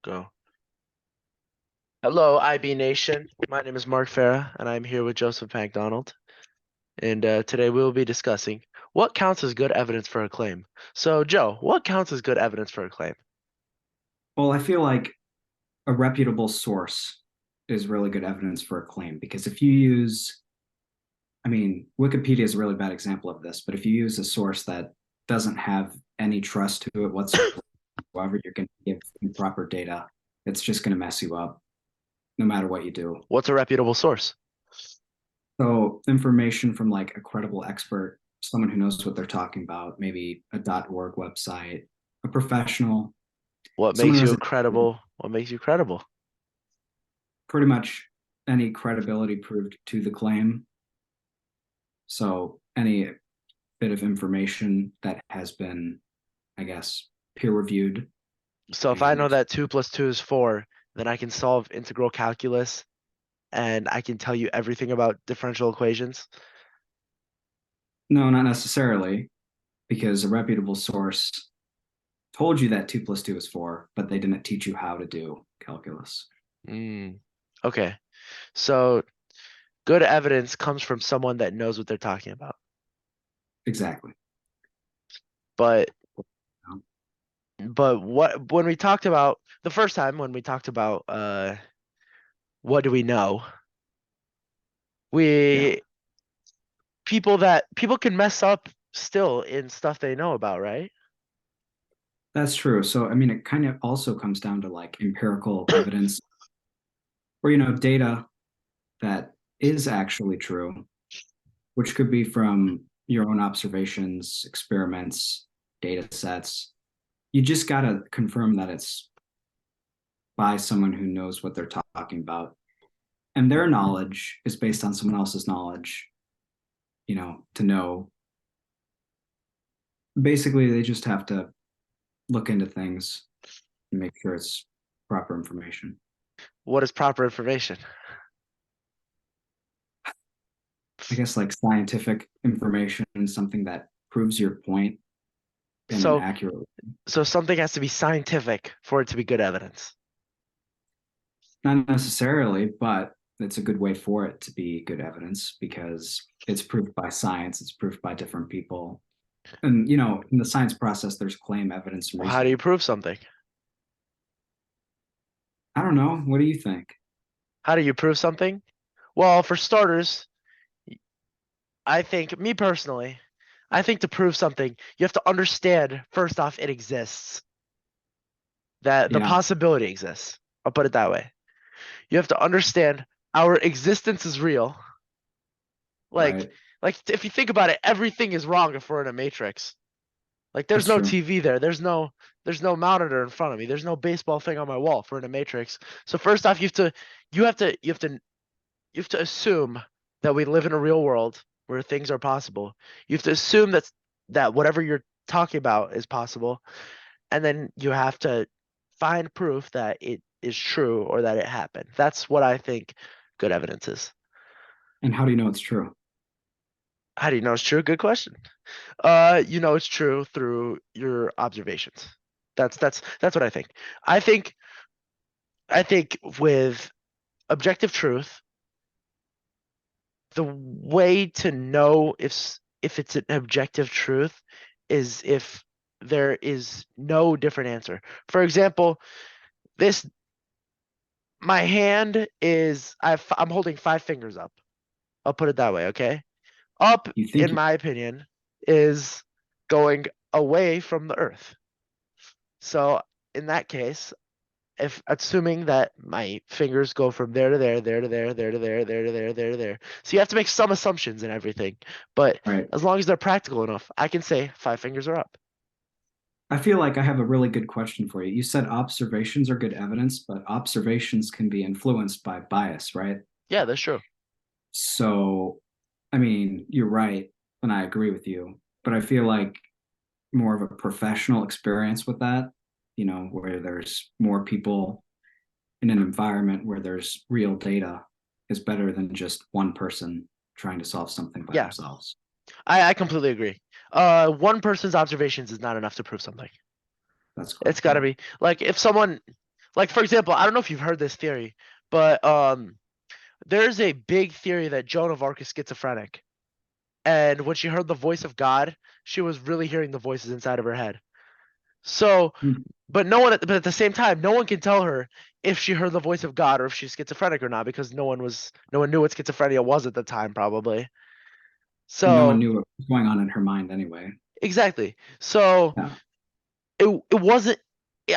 Go. Hello, IB Nation. My name is Mark Farah, and I'm here with Joseph Macdonald. And today we will be discussing what counts as good evidence for a claim. So, Joe, what counts as good evidence for a claim? Well, I feel like a reputable source is really good evidence for a claim because if you use, Wikipedia is a really bad example of this, but if you use a source that doesn't have any trust to it whatsoever, you're going to give improper data. It's just going to mess you up no matter what you do. What's a reputable source? So, information from like a credible expert, someone who knows what they're talking about, maybe a .org website, a professional, What someone makes who you has credible? What makes you credible? pretty much any credibility proved to the claim. So any bit of information that has been, I guess, peer reviewed So if I know and that 2 plus 2 is 4, then I can solve integral calculus and I can tell you everything about differential equations. no, not necessarily, because a reputable source told you that 2 plus 2 is 4, but they didn't teach you how to do calculus. Mm, okay. So good evidence comes from someone that knows what they're talking about. Exactly. But Um, what when we talked about the first time when we talked about what do we know? yeah, We people can mess up still in stuff they know about, right? that's true. So, it kind of also comes down to like empirical evidence or, data that is actually true, which could be from your own observations, experiments, data sets. You just got to confirm that it's by someone who knows what they're talking about. And their knowledge is based on someone else's knowledge, to know. Basically, they just have to look into things and make sure it's proper information. What is proper information? I guess like scientific information, something that proves your point in an So accurate way. so something has to be scientific for it to be good evidence. Not necessarily, but it's a good way for it to be good evidence because it's proved by science, it's proved by different people. And in the science process, there's claim, evidence, and Well, how do reasoning. you prove something? I don't know. What do you think? How do you prove something? Well, for starters, I think me personally, I think to prove something, you have to understand first off it exists. That the Yeah, possibility exists. I'll put it that way. You have to understand our existence is real. Like, right. like if you think about it, everything is wrong if we're in a matrix. Like, there's That's no true. TV there. There's no monitor in front of me. There's no baseball thing on my wall if we're in a matrix. So first off, you have to assume that we live in a real world where things are possible. You have to assume that whatever you're talking about is possible, and then you have to find proof that it is true or that it happened. That's what I think good evidence is. And how do you know it's true? How do you know it's true? Good question. You know it's true through your observations. That's what I think. I think I think with objective truth, the way to know if it's an objective truth is if there is no different answer. For example, this my hand is I'm holding 5 fingers up. I'll put it that way, okay? Up, You think in my opinion, is going away from the earth. So in that case, if assuming that my fingers go from there to there, there to there, there to there, there to there, there to there. So you have to make some assumptions and everything. But right? as long as they're practical enough, I can say 5 fingers are up. I feel like I have a really good question for you. You said observations are good evidence, but observations can be influenced by bias, right? Yeah, that's true. So, you're right, and I agree with you. But I feel like more of a professional experience with that, where there's more people in an environment where there's real data is better than just one person trying to solve something by Yeah, themselves. I completely agree. One person's observations is not enough to prove something. That's It's correct. got to Yeah. be like if someone Like for example, I don't know if you've heard this theory, but there's a big theory that Joan of Arc is schizophrenic. And when she heard the voice of God, she was really hearing the voices inside of her head. So, Hmm. but at the same time, no one can tell her if she heard the voice of God or if she's schizophrenic or not because no one knew what schizophrenia was at the time, probably. And no one So, knew what was going on in her mind anyway. exactly. So Yeah. it wasn't.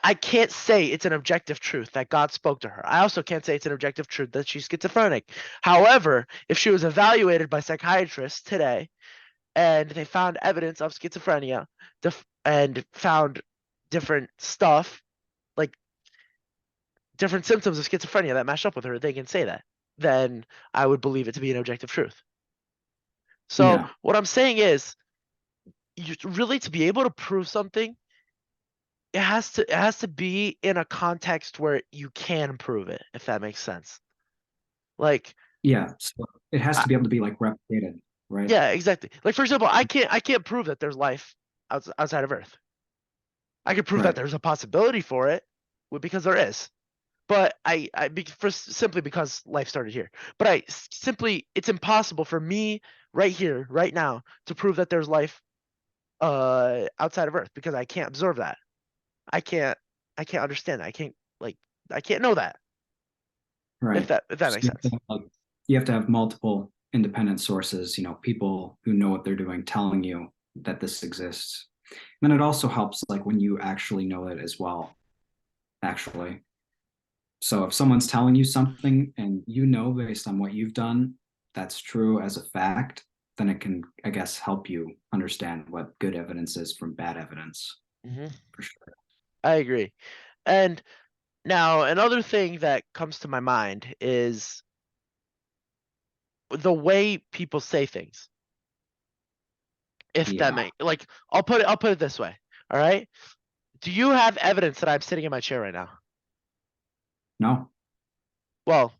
I can't say it's an objective truth that God spoke to her. I also can't say it's an objective truth that she's schizophrenic. However, if she was evaluated by psychiatrists today and they found evidence of schizophrenia and found different stuff like different symptoms of schizophrenia that match up with her, they can say that. Then I would believe it to be an objective truth. So Yeah. what I'm saying is, you really to be able to prove something, it has to be in a context where you can prove it, if that makes sense. Like, Yeah. So it has I, to be able to be like replicated, right? yeah, exactly. Like for example, I can't prove that there's life outside of Earth. I can prove that Right. there's a possibility for it, because there is. But simply because life started here. But simply, it's impossible for me right here, right now, to prove that there's life outside of Earth because I can't observe that. I can't I can't understand that. Like I can't know that. Right. If that So makes you have sense. to have, like, you have to have multiple independent sources, people who know what they're doing telling you that this exists. And then it also helps like when you actually know it as well, actually. So if someone's telling you something and you know based on what you've done that's true as a fact, then it can, I guess, help you understand what good evidence is from bad evidence Hmm. for sure. I agree. And now another thing that comes to my mind is the way people say things. If that Yeah. make like I'll put it this way. All right. Do you have evidence that I'm sitting in my chair right now? No. Well,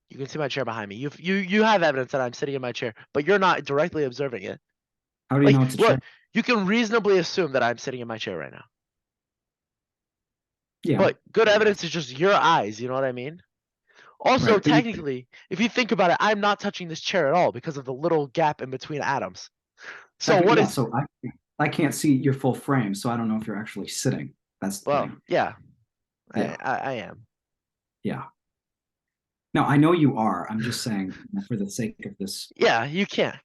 you can see my chair behind me. You have evidence that I'm sitting in my chair, but you're not directly observing it. How do you Like, know it's a chair? look, you can reasonably assume that I'm sitting in my chair right now. Yeah, But good I guess. evidence is just your eyes, you know what I mean? Also, Right. But you technically, if you think about it, I'm not touching this chair at all because of the little gap in between atoms. So exactly, what yeah. is So I can't see your full frame, so I don't know if you're actually sitting. That's the well, thing. yeah, Yeah. I am. Yeah. No, I know you are. I'm just saying, for the sake of this. Yeah, you can't.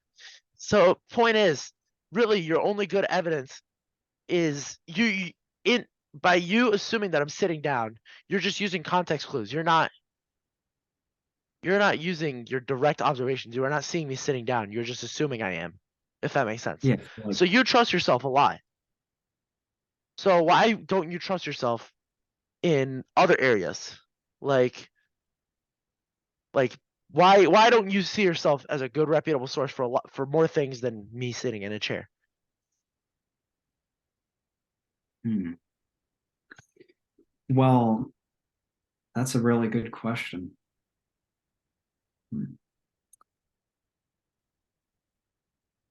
So point is, really your only good evidence is in by you assuming that I'm sitting down, you're just using context clues. You're not using your direct observations. You are not seeing me sitting down. You're just assuming I am, if that makes sense. Yeah, like So you trust yourself a lot. So why don't you trust yourself in other areas? Like like why don't you see yourself as a good reputable source for a lot for more things than me sitting in a chair? hmm. Well, that's a really good question. Hmm.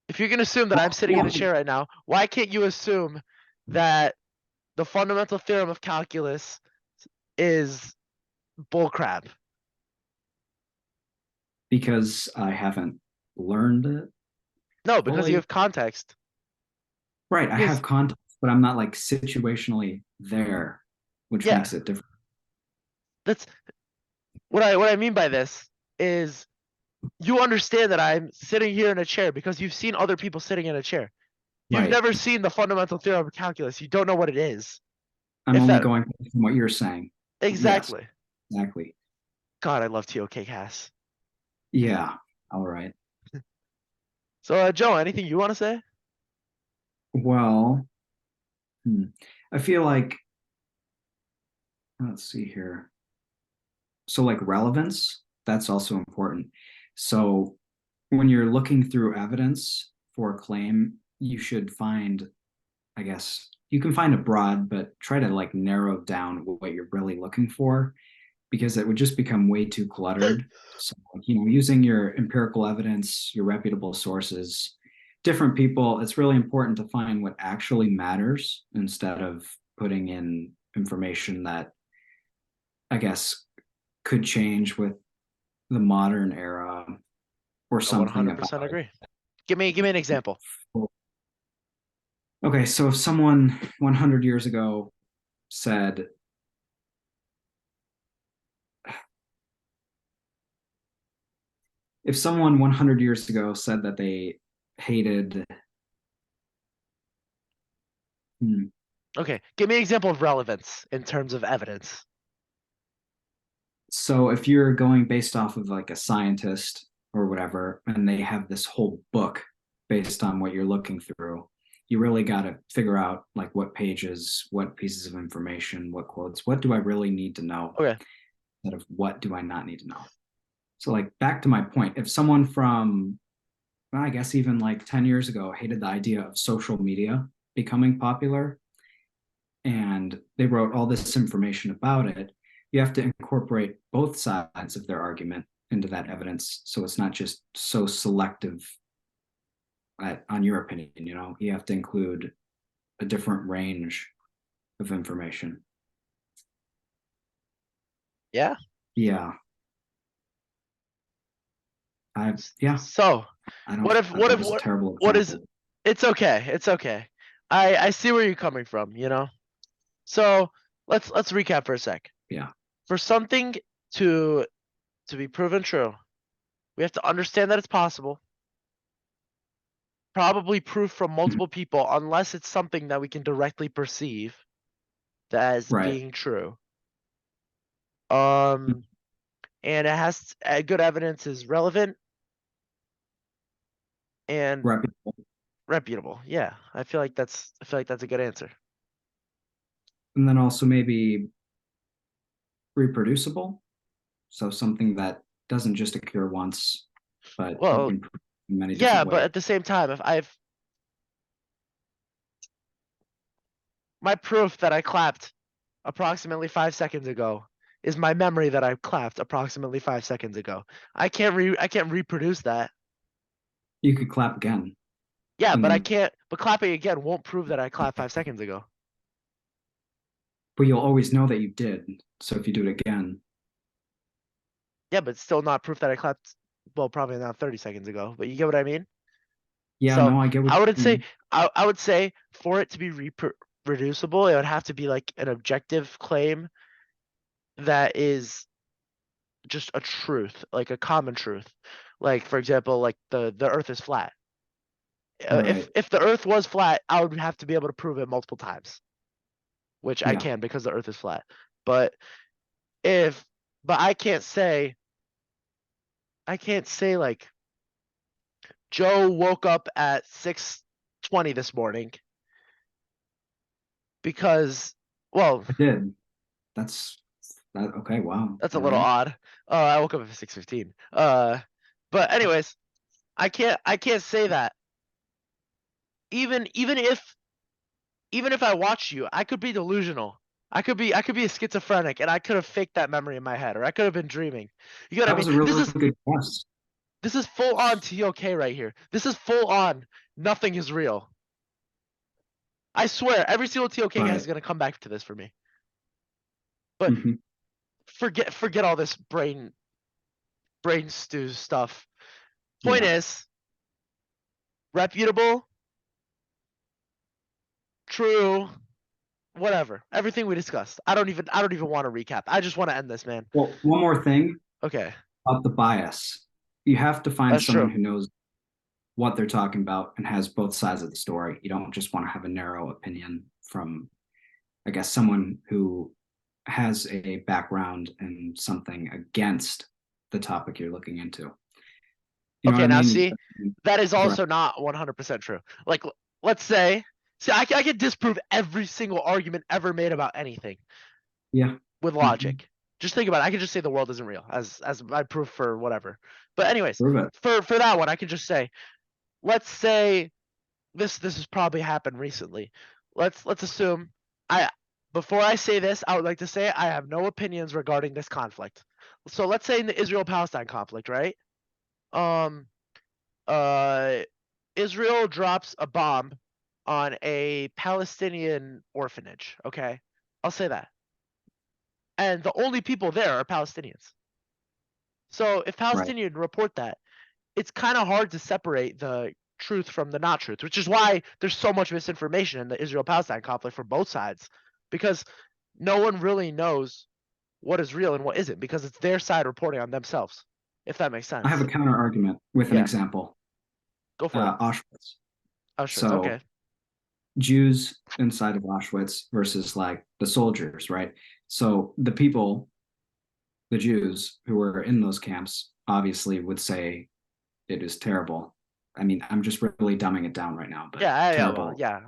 If you can assume that I'm Well, sitting in a yeah, chair right now, why can't you assume that the fundamental theorem of calculus is bullcrap? because I haven't learned it No, because you fully. have context. Right, I have Because context, but I'm not like situationally there, which yeah, makes it different. that's what I mean by this is you understand that I'm sitting here in a chair because you've seen other people sitting in a chair. You've Right. never seen the fundamental theorem of calculus. You don't know what it is. I'm If only that going from what you're saying. Yes, exactly. exactly. God, I love TOK Cast. Yeah. All right. So, Joe, anything you want to say? Well, hmm. I feel like, let's see here. So, like relevance, that's also important. So, when you're looking through evidence for a claim, you should find, I guess, you can find a broad, but try to like narrow down what you're really looking for because it would just become way too cluttered. So, using your empirical evidence, your reputable sources, different people, it's really important to find what actually matters instead of putting in information that I guess, could change with the modern era or I something about 100% agree. Give me an example. it. Okay, so if someone 100 years ago said, if someone 100 years ago said that they hated, hmm, Okay, give me an example of relevance in terms of evidence. so if you're going based off of like a scientist or whatever, and they have this whole book based on what you're looking through, you really got to figure out like what pages, what pieces of information, what quotes, what do I really need to know Okay. instead of what do I not need to know. So like back to my point, if someone from, well, I guess even like 10 years ago hated the idea of social media becoming popular and they wrote all this information about it, you have to incorporate both sides of their argument into that evidence. So it's not just so selective on your opinion, you have to include a different range of information. Yeah. Yeah. Yeah, So, I don't, what if that was a terrible what is example. it's okay. It's okay. I see where you're coming from, you know? So, let's recap for a sec. Yeah. For something to to be proven true, we have to understand that it's possible. Probably proof from Mhm. multiple people unless it's something that we can directly perceive as Right. being true. Um and it has good evidence is relevant and Right. reputable. Yeah, I feel like that's a good answer. And then also maybe reproducible. So something that doesn't just occur once, but you Well, can prove in many yeah, different but ways. at the same time, if I've my proof that I clapped approximately 5 seconds ago is my memory that I clapped approximately 5 seconds ago. I can't reproduce that. You could clap again, Yeah, and but I then, can't. But clapping again won't prove that I clapped 5 seconds ago. but you'll always know that you did. So if you do it again, Yeah, but still not proof that I clapped. Well, probably not 30 seconds ago, but you get what I mean. yeah, So no, I get what I you would say mean. I would say for it to be reproducible, it would have to be like an objective claim that is just a truth, like a common truth. Like for example, like the Earth is flat. Right. If the Earth was flat, I would have to be able to prove it multiple times, which I Yeah. can because the Earth is flat. But if but I can't say like Joe woke up at 6:20 this morning because well, I did. That's that. Okay. Wow. that's a All little right. odd. I woke up at 6:15. But anyways, I can't say that. Even if I watch you, I could be delusional. I could be a schizophrenic and I could have faked that memory in my head or I could have been dreaming. You know what I That mean? was a really good guess. This is full on TOK right here. This is full on nothing is real. I swear every single TOK guy is Right. going to come back to this for me. But Hmm. forget all this brain stew stuff. Point Yeah. is reputable, true, whatever. Everything we discussed. I don't even want to recap. I just want to end this, man. Well, one more thing Okay. about the bias. You have to find That's someone true. who knows what they're talking about and has both sides of the story. You don't just want to have a narrow opinion from, I guess, someone who has a background in something against the topic you're looking into. You know what Okay, I now mean? see, that is Right. also not 100% true. Like, let's say, see, I can disprove every single argument ever made about anything Yeah. with Hmm. logic. Just think about it. I can just say the world isn't real as my proof for whatever. But anyways, Prove it. for that one, I can just say, let's say this has probably happened recently. Let's assume I before I say this, I would like to say I have no opinions regarding this conflict. So let's say in the Israel-Palestine conflict, right? Um, uh, Israel drops a bomb on a Palestinian orphanage. Okay, I'll say that. and the only people there are Palestinians. So if Right. Palestinians report that, it's kind of hard to separate the truth from the not truth, which is why there's so much misinformation in the Israel-Palestine conflict for both sides, because no one really knows what is real and what isn't, because it's their side reporting on themselves, if that makes I have a sense. counter argument with an Yeah, example. go for it. Auschwitz. Auschwitz, So okay. Jews inside of Auschwitz versus like the soldiers, right? So the people, the Jews who were in those camps, obviously would say it is terrible. I mean, I'm just really dumbing it down right now, but Yeah, well, terrible. yeah.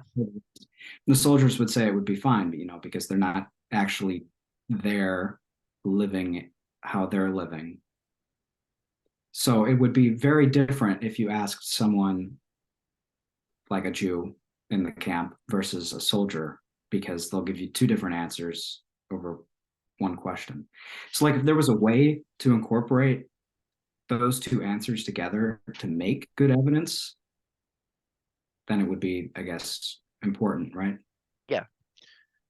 The soldiers would say it would be fine, because they're not actually there living how they're living. So it would be very different if you asked someone like a Jew in the camp versus a soldier, because they'll give you two different answers over one question. So, like, if there was a way to incorporate those two answers together to make good evidence, then it would be, I guess, important, right? Yeah.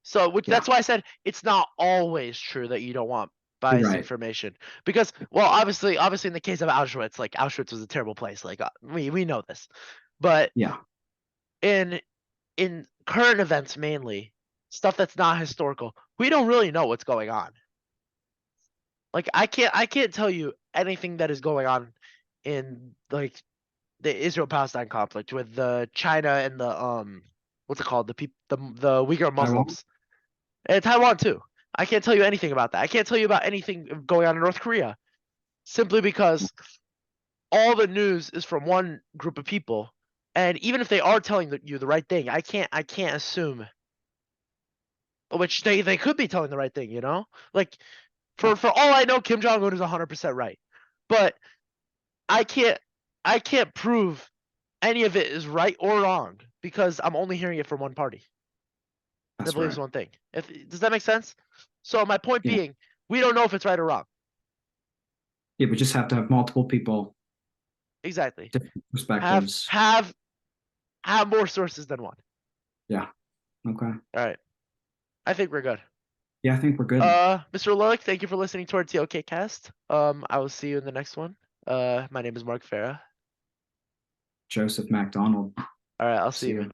So, which Yeah, that's why I said it's not always true that you don't want you're biased right. information, because, well, obviously in the case of Auschwitz, like Auschwitz was a terrible place, like we know this, but Yeah, in current events mainly, stuff that's not historical, we don't really know what's going on. Like I can't tell you anything that is going on in like the Israel-Palestine conflict with the China and the what's it called, the Uyghur Taiwan. Muslims and Taiwan too. I can't tell you anything about that. I can't tell you about anything going on in North Korea simply because all the news is from one group of people, and even if they are telling you the right thing, I can't assume, which they could be telling the right thing, like Yeah, for all I know, Kim Jong Un is 100% right, but I can't I can't prove any of it is right or wrong because I'm only hearing it from one party that that's believes right. one thing. If Does that make sense? So my point Yeah, being, we don't know if it's right or wrong. yeah. We just have to have multiple people, Exactly. different Have perspectives. have have more sources than one. Yeah. Okay. All right. I think we're good. Yeah, I think we're good. Mr. Lilick, thank you for listening to our TOK cast. I will see you in the next one. My name is Mark Farah. Joseph Macdonald. All right, I'll see See you. you.